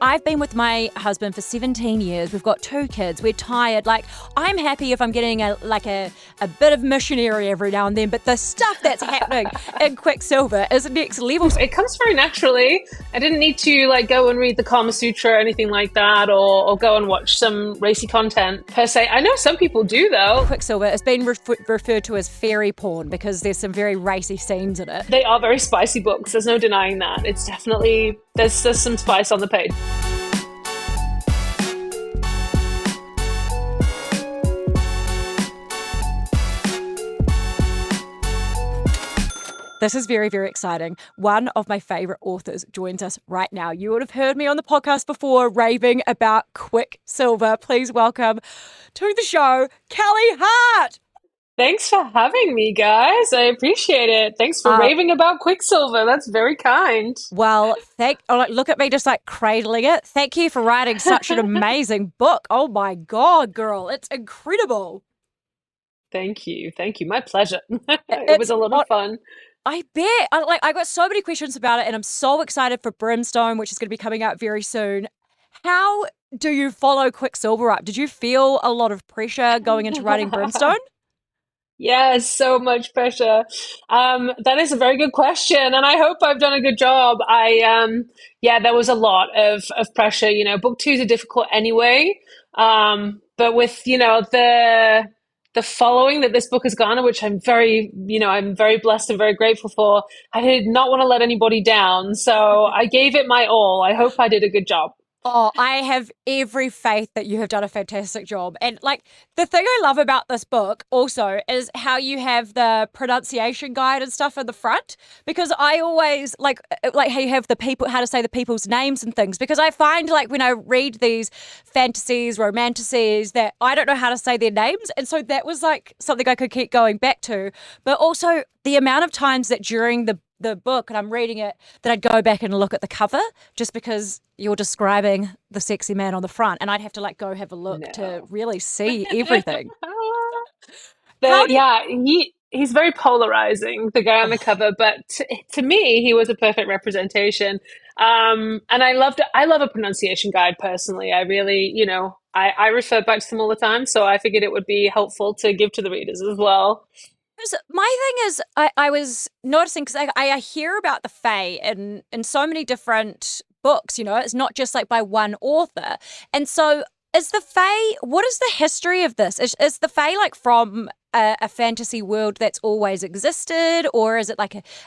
I've been with my husband for 17 years. We've got 2 kids. We're tired. Like, I'm happy if I'm getting a bit of missionary every now and then, but the stuff that's happening in Quicksilver is next level. It comes very naturally. I didn't need to go and read the Kama Sutra or anything like that, or go and watch some racy content per se. I know some people do though. Quicksilver has been referred to as fairy porn because there's some very racy scenes in it. They are very spicy books. There's no denying that. It's definitely, there's some spice on the page. This is very, very exciting. One of my favourite authors joins us right now. You would have heard me on the podcast before raving about Quicksilver. Please welcome to the show, Callie Hart. Thanks for having me, guys. I appreciate it. Thanks for raving about Quicksilver. That's very kind. Well, look at me just cradling it. Thank you for writing such an amazing book. Oh my God, girl. It's incredible. Thank you. My pleasure. It was a lot of fun. I bet. I got so many questions about it, and I'm so excited for Brimstone, which is going to be coming out very soon. How do you follow Quicksilver up? Did you feel a lot of pressure going into writing Brimstone? Yes, so much pressure. That is a very good question, and I hope I've done a good job. There was a lot of pressure. Book 2 is difficult anyway, but with the following that this book has garnered, which I'm very blessed and very grateful for. I did not want to let anybody down, so I gave it my all. I hope I did a good job. Oh, I have every faith that you have done a fantastic job. And the thing I love about this book also is how you have the pronunciation guide and stuff in the front, because I always like how you have how to say the people's names and things, because I find when I read these fantasies, romanticities, that I don't know how to say their names. And so that was something I could keep going back to. But also the amount of times that during the book and I'm reading it that I'd go back and look at the cover just because you're describing the sexy man on the front, and I'd have to go have a look to really see everything. He's very polarizing, the guy on the cover, but to me he was a perfect representation. And I love a pronunciation guide personally. I really, I refer back to them all the time, so I figured it would be helpful to give to the readers as well. My thing is, I was noticing, because I hear about the Fae in so many different books, it's not just by one author. And so is the Fae, what is the history of this? Is the Fae from a fantasy world that's always existed, or is it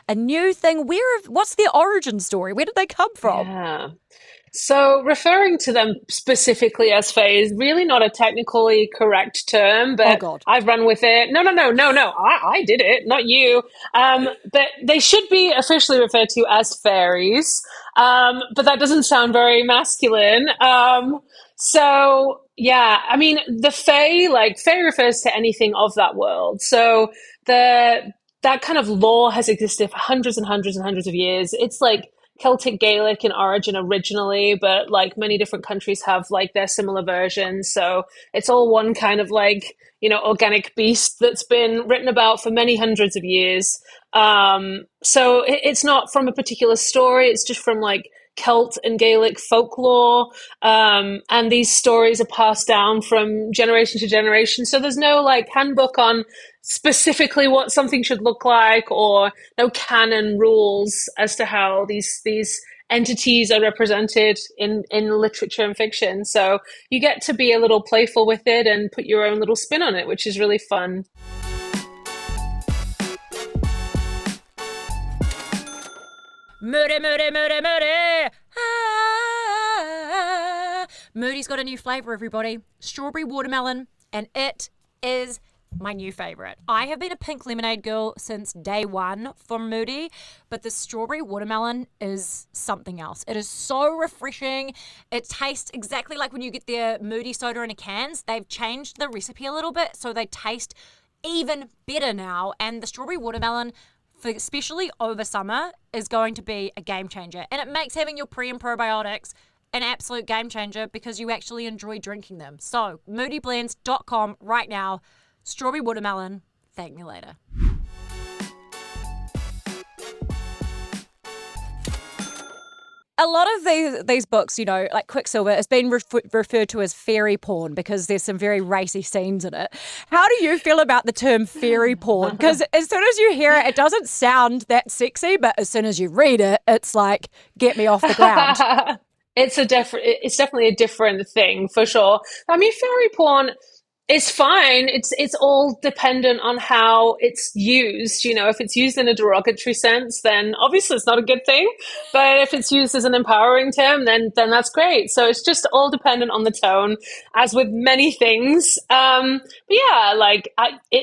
a new thing? What's their origin story? Where did they come from? Yeah. So referring to them specifically as Fae is really not a technically correct term, but I've run with it. No. I did it, not you. But they should be officially referred to as fairies. But that doesn't sound very masculine. The Fae refers to anything of that world. So that kind of lore has existed for hundreds and hundreds and hundreds of years. It's Celtic Gaelic in origin originally, but many different countries have their similar versions. So it's all one kind of organic beast that's been written about for many hundreds of years. So it's not from a particular story. It's just from Celt and Gaelic folklore. And these stories are passed down from generation to generation. So there's no handbook on specifically what something should look like, or no canon rules as to how these entities are represented in literature and fiction. So you get to be a little playful with it and put your own little spin on it, which is really fun. Moody. Moody's got a new flavour, everybody. Strawberry watermelon, and it is my new favourite. I have been a pink lemonade girl since day one for Moody, but the strawberry watermelon is something else. It is so refreshing. It tastes exactly like when you get their Moody soda in a cans. They've changed the recipe a little bit, so they taste even better now. And the strawberry watermelon, especially over summer, is going to be a game changer. And it makes having your pre and probiotics an absolute game changer because you actually enjoy drinking them. So moodyblends.com right now. Strawberry watermelon. Thank me later. a lot of these books, like Quicksilver, has been referred to as fairy porn because there's some very racy scenes in it. How do you feel about the term fairy porn? Because as soon as you hear it, it doesn't sound that sexy, but as soon as you read it, it's like, get me off the ground. It's definitely a different thing for sure. I mean, fairy porn is fine. It's all dependent on how it's used. If it's used in a derogatory sense, then obviously it's not a good thing. But if it's used as an empowering term, then that's great. So it's just all dependent on the tone, as with many things. But yeah,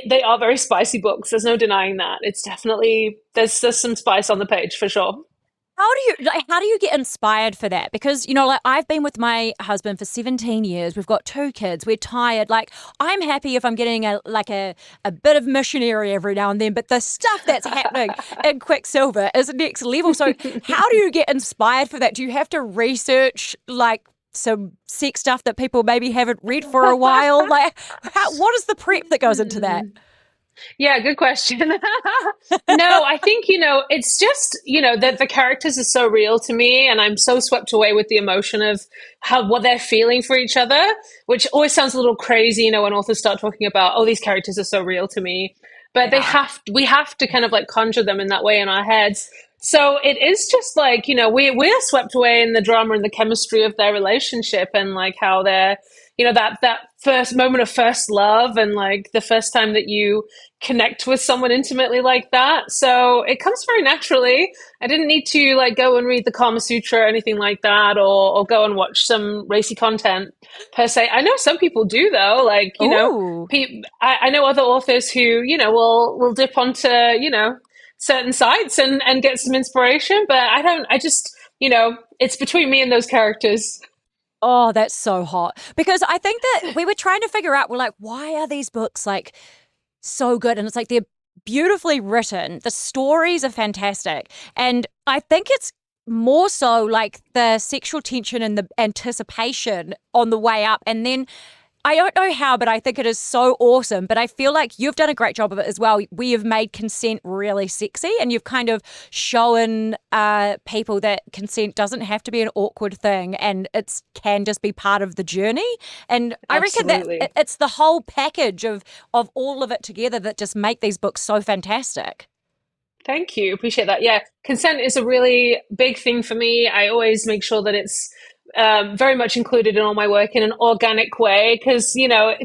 they are very spicy books. There's no denying that. It's definitely there's some spice on the page for sure. How do you get inspired for that? Because, I've been with my husband for 17 years. We've got 2 kids. We're tired. Like, I'm happy if I'm getting a bit of missionary every now and then, but the stuff that's happening in Quicksilver is next level. So how do you get inspired for that? Do you have to research like some sex stuff that people maybe haven't read for a while? Like, what is the prep that goes into that? Yeah, good question. No, I think, it's just, that the characters are so real to me and I'm so swept away with the emotion of what they're feeling for each other, which always sounds a little crazy, when authors start talking about, oh, these characters are so real to me. But Yeah. we have to kind of like conjure them in that way in our heads. So it is just like, we're swept away in the drama and the chemistry of their relationship and like how they're, that first moment of first love and like the first time that you connect with someone intimately like that. So it comes very naturally. I didn't need to like go and read the Kama Sutra or anything like that, or go and watch some racy content per se. I know some people do though. Like, Ooh. I know other authors who, will dip onto, certain sites and get some inspiration, but I just, it's between me and those characters. Oh, that's so hot. Because I think that we were trying to figure out, we're like, why are these books like so good? And it's like they're beautifully written. The stories are fantastic. And I think it's more so like the sexual tension and the anticipation on the way up. And then I don't know how, but I think it is so awesome. But I feel like you've done a great job of it as well. We have made consent really sexy, and you've kind of shown people that consent doesn't have to be an awkward thing, and it can just be part of the journey. And I reckon that Absolutely. it's the whole package of all of it together that just make these books so fantastic. Thank you. Appreciate that. Yeah, consent is a really big thing for me. I always make sure that it's very much included in all my work in an organic way because,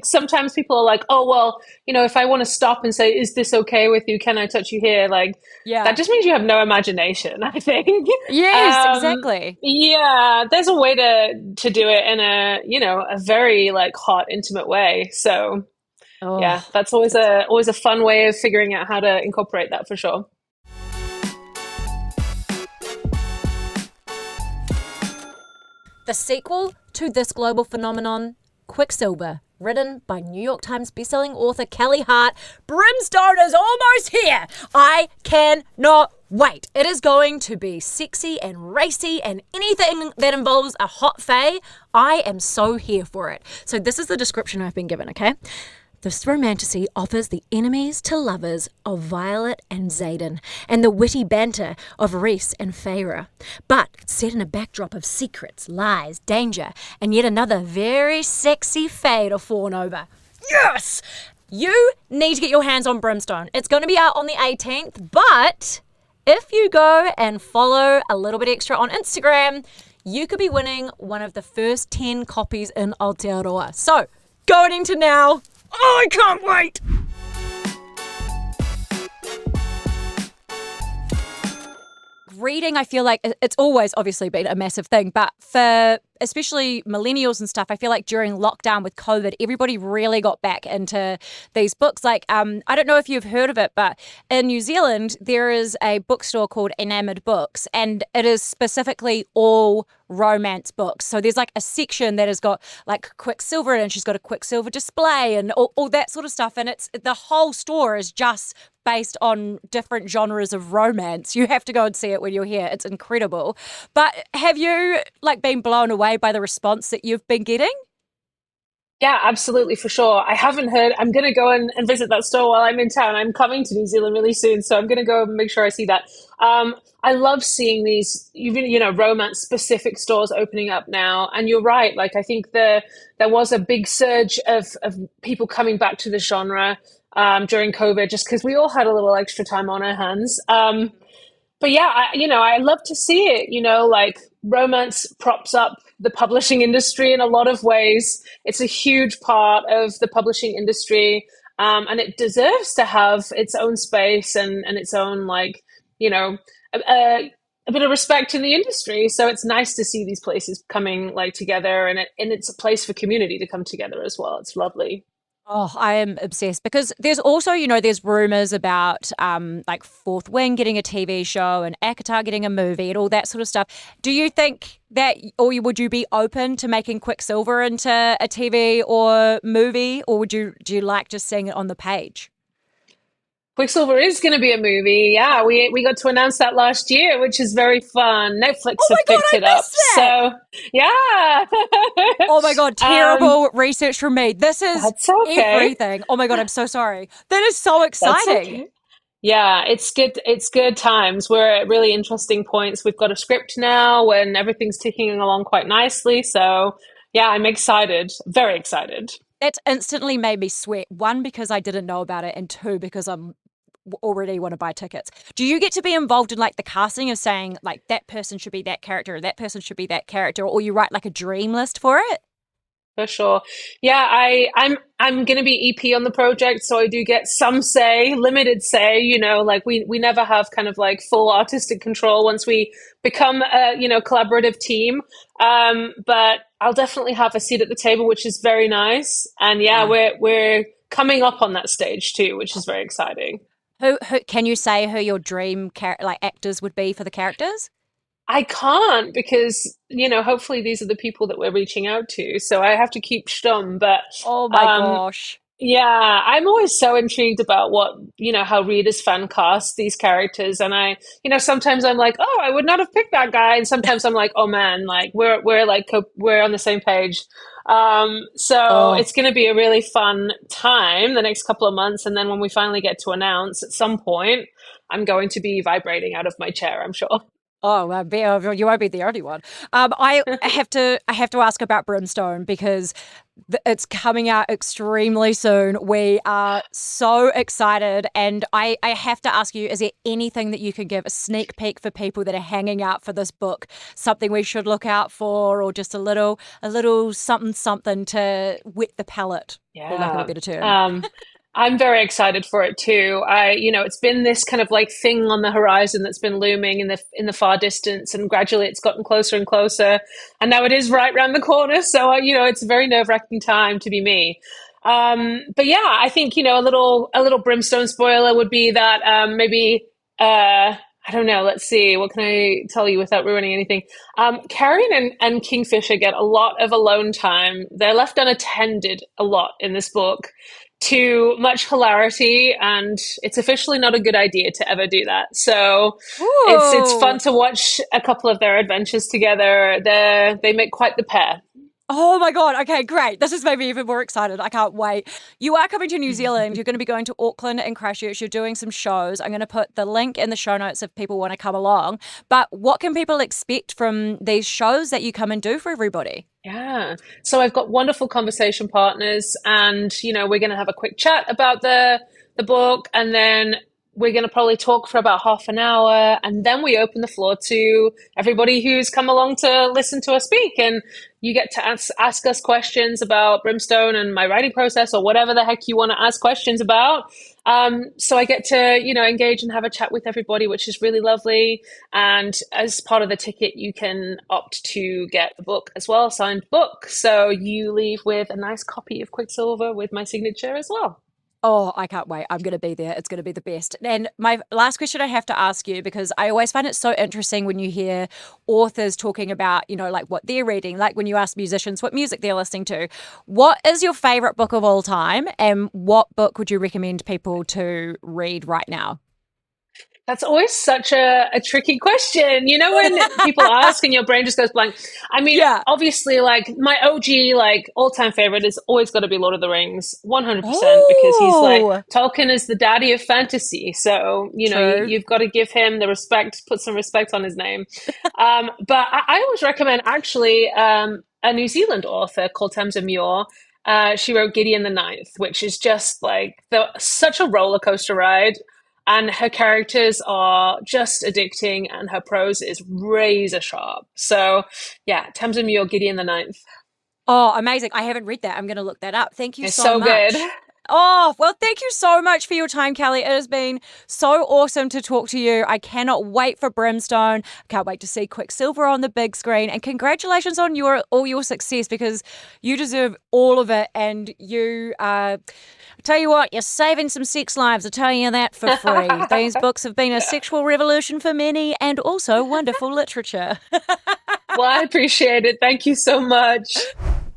sometimes people are like, oh, well, if I want to stop and say, is this okay with you? Can I touch you here? Like, Yeah. that just means you have no imagination, I think. Yes, exactly. Yeah, there's a way to do it in a very like hot, intimate way. So yeah, Oh, that's always a fun way of figuring out how to incorporate that for sure. the sequel to this global phenomenon, Quicksilver, written by New York Times bestselling author Callie Hart. Brimstone is almost here. I cannot wait. It is going to be sexy and racy and anything that involves a hot fae. I am so here for it. So this is the description I've been given, okay? This romantasy offers the enemies to lovers of Violet and Xaden and the witty banter of Reese and Feyre, but set in a backdrop of secrets, lies, danger, and yet another very sexy fae to fawn over. Yes! You need to get your hands on Brimstone. It's going to be out on the 18th, but if you go and follow a little bit extra on Instagram, you could be winning one of the first 10 copies in Aotearoa. So, going into now. Oh, I can't wait! Reading, I feel like it's always obviously been a massive thing, but for especially millennials and stuff, I feel like during lockdown with COVID, everybody really got back into these books. Like, I don't know if you've heard of it, but in New Zealand, there is a bookstore called Enamoured Books, and it is specifically all romance books. So there's like a section that has got like Quicksilver, and she's got a Quicksilver display and all that sort of stuff. And it's the whole store is just based on different genres of romance. You have to go and see it when you're here. It's incredible. But have you like been blown away by the response that you've been getting? Yeah, absolutely, for sure. I haven't heard. I'm going to go and visit that store while I'm in town. I'm coming to New Zealand really soon, so I'm going to go and make sure I see that. I love seeing these, even, romance specific stores opening up now. And you're right. Like, I think there was a big surge of people coming back to the genre during COVID, just because we all had a little extra time on our hands. But yeah, I love to see it. Like romance props up the publishing industry in a lot of ways. It's a huge part of the publishing industry, and it deserves to have its own space and its own like you know a bit of respect in the industry. So it's nice to see these places coming like together, and it's a place for community to come together as well. It's lovely. Oh, I am obsessed because there's also, there's rumors about like Fourth Wing getting a TV show and Akatar getting a movie and all that sort of stuff. Do you think that, or would you be open to making Quicksilver into a TV or movie, or do you like just seeing it on the page? Quicksilver is going to be a movie. Yeah, we got to announce that last year, which is very fun. Oh Netflix my have God, picked I it up. missed that. So, yeah. Oh my God, um, terrible research from me. This is that's okay. everything. Oh my God, I'm so sorry. That is so That's exciting. okay. Yeah, it's good. It's good times. We're at really interesting points. We've got a script now and everything's ticking along quite nicely. So, yeah, I'm excited. Very excited. That's instantly made me sweat. One, because I didn't know about it, and two, because I'm already want to buy tickets. Do you get to be involved in like the casting of saying like that person should be that character, or that person should be that character, or you write like a dream list for it? For sure. Yeah, I'm gonna be EP on the project, so I do get some say, limited say, like we never have kind of like full artistic control once we become a, collaborative team. But I'll definitely have a seat at the table, which is very nice. And yeah, Yeah. we're coming up on that stage too, which is very exciting. Who can you say who your dream like actors would be for the characters? I can't because, hopefully these are the people that we're reaching out to. So I have to keep stum. But Oh my um, gosh. yeah, I'm always so intrigued about how readers fan cast these characters. And sometimes I'm like, oh, I would not have picked that guy. And sometimes I'm like, oh man, like we're on the same page. So Oh. it's going to be a really fun time the next couple of months. And then when we finally get to announce at some point, I'm going to be vibrating out of my chair, I'm sure. Oh, well, you won't be the only one. I have to ask about Brimstone because it's coming out extremely soon. We are so excited, and I have to ask you: is there anything that you can give a sneak peek for people that are hanging out for this book? Something we should look out for, or just a little something something to whet the palate, for lack of a Yeah. better term. Um, I'm very excited for it too. It's been this kind of like thing on the horizon that's been looming in the far distance, and gradually it's gotten closer and closer, and now it is right around the corner. So, it's a very nerve-wracking time to be me. But yeah, I think a little brimstone spoiler would be that maybe I don't know. Let's see. What can I tell you without ruining anything? Karen and Kingfisher get a lot of alone time. They're left unattended a lot in this book to much hilarity, and it's officially not a good idea to ever do that. So it's fun Ooh. to watch a couple of their adventures together. They make quite the pair. Oh my God. Okay, great. This has made me even more excited. I can't wait. You are coming to New Zealand. You're going to be going to Auckland and Christchurch. You're doing some shows. I'm going to put the link in the show notes if people want to come along. But what can people expect from these shows that you come and do for everybody? Yeah. So I've got wonderful conversation partners, and we're going to have a quick chat about the book, and then we're going to probably talk for about half an hour, and then we open the floor to everybody who's come along to listen to us speak, and you get to ask us questions about Brimstone and my writing process, or whatever the heck you want to ask questions about. So I get to engage and have a chat with everybody, which is really lovely. And as part of the ticket, you can opt to get the book as well, signed book. So you leave with a nice copy of Quicksilver with my signature as well. Oh, I can't wait. I'm going to be there. It's going to be the best. And my last question I have to ask you, because I always find it so interesting when you hear authors talking about, like what they're reading, like when you ask musicians what music they're listening to. What is your favorite book of all time? And what book would you recommend people to read right now? That's always such a tricky question. You know, when people ask and your brain just goes blank. I mean, Yeah. obviously, like my OG, like all-time favorite is always got to be Lord of the Rings, 100%, because he's like, Oh, Tolkien is the daddy of fantasy. So, you know, true. you've got to give him the respect, put some respect on his name. But I always recommend actually a New Zealand author called Tamsin Muir. She wrote Gideon the Ninth, which is just like such a roller coaster ride. And her characters are just addicting, and her prose is razor sharp. So, yeah, Tamsin Muir, Gideon the Ninth. Oh, amazing. I haven't read that. I'm going to look that up. Thank you It's so so good. much. Oh, well, thank you so much for your time, Callie. It has been so awesome to talk to you. I cannot wait for Brimstone. Can't wait to see Quicksilver on the big screen. And congratulations on all your success, because you deserve all of it. And you, tell you what, you're saving some sex lives. I'll tell you that for free. These books have been a sexual revolution for many, and also wonderful literature. Well, I appreciate it. Thank you so much.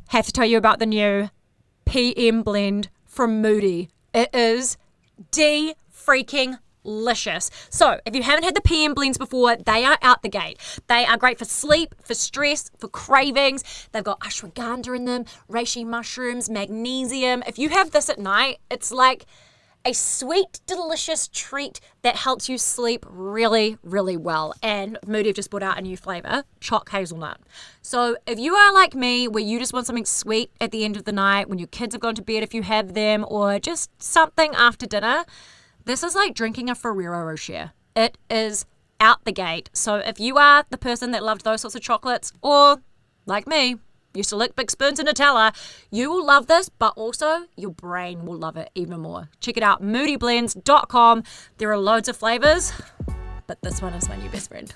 Have to tell you about the new PM blend from Moody. It is freaking-licious. So, if you haven't had the PM blends before, they are out the gate. They are great for sleep, for stress, for cravings. They've got ashwagandha in them, reishi mushrooms, magnesium. If you have this at night, it's like a sweet, delicious treat that helps you sleep really, really well. And Moody have just brought out a new flavour, choc hazelnut. So if you are like me, where you just want something sweet at the end of the night, when your kids have gone to bed if you have them, or just something after dinner, this is like drinking a Ferrero Rocher. It is out the gate. So if you are the person that loved those sorts of chocolates, or like me, used to lick big spoons in Nutella, you will love this, but also your brain will love it even more. Check it out, moodyblends.com. There are loads of flavours, but this one is my new best friend.